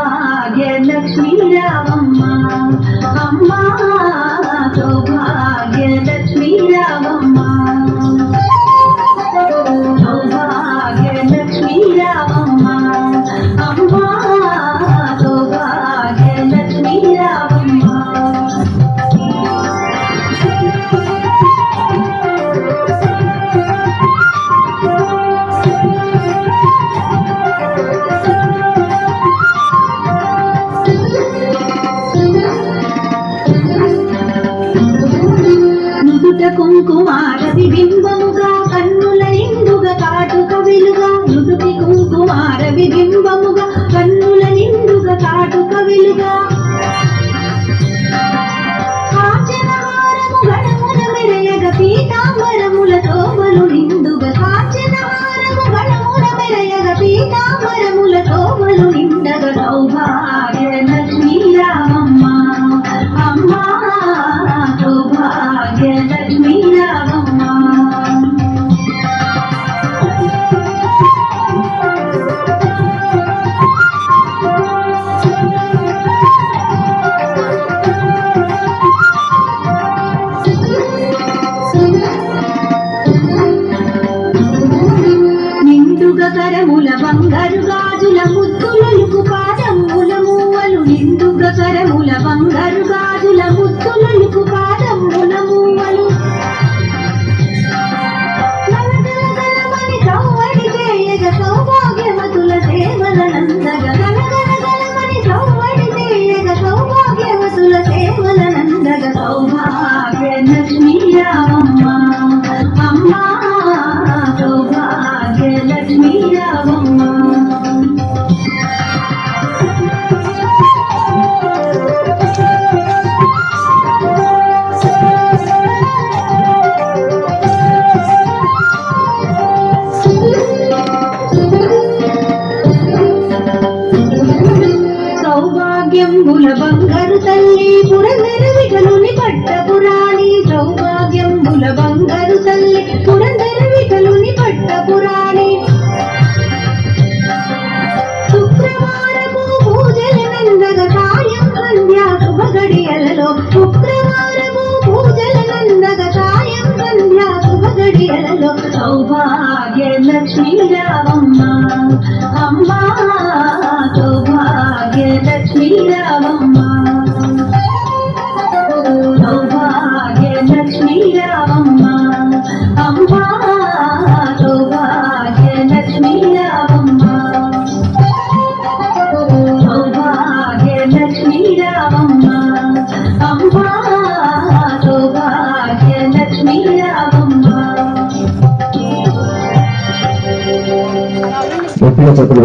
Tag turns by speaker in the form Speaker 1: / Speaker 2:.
Speaker 1: సౌభాగ్యలక్ష్మీ రావమ్మ అమ్మ, సౌభాగ్యలక్ష్మీ రావమ్మ, సౌభాగ్యలక్ష్మీ రావమ్మ అమ్మ, సౌభాగ్యలక్ష్మీ రావమ్మ. కుంకుమార విబింబముగా కన్నుల నిండుగా కాటుక వెలుగా, నుదుటి కుంకుమార విబింబముగా కన్నుల నిండుగా కాటుక వెలుగా, కాంచనహారము గణముల మెరయగ పీతాంబరములతో బలు నిండుగా, కాంచనహారము గణముల మెరయగ పీతాంబరములతో బలు నిండగా, సౌభాగ్యలక్ష్మీ రామమ్మ అమ్మ, సౌభాగ్యలక్ష్మీ రామమ్మ. నిండుగా కరముల బంగారు గాజుల ముద్దులకు పాదముల మూవలు, నిండుగా కరముల బంగారు గాజుల ముద్దులకు పాదముల మూవలు, గలగలగలమని సౌవడి చేయగ సౌభాగ్యవతుల సేవల నందగ, గలగలగలమని సౌవడి చేయగ సౌభాగ్యవతుల సేవల నందగ, సౌభాగ్యలక్ష్మీ రామమ్మ అమ్మ, సౌభాగ్యలక్ష్మీ రామమ్మ. సౌభాగ్యంబుల బంగారు తల్లి పురందర విఠలుని పట్టపురాణి, సౌభాగ్యంబుల బంగారు తల్లి పురందర విఠలుని పట్టపురాణి, శుక్రవారము పూజల నందగ సాయం సంధ్యా శుభ గడియలలో, శుక్రవారము పూజల నందగ సాయం సంధ్యా శుభ గడియలలో, సౌభాగ్యలక్ష్మీ రామమ్మ అమ్మ, సౌభాగ్యలక్ష్మీ రామమ్మ, సౌభాగ్యలక్ష్మీ రామమ్మ అమ్మ, సౌభాగ్యలక్ష్మీ రామమ్మ, సౌభాగ్యలక్ష్మీ రామమ్మ అమ్మ, సౌభాగ్యలక్ష్మీ రామమ్మ.
Speaker 2: గట్టిగా చెప్పలు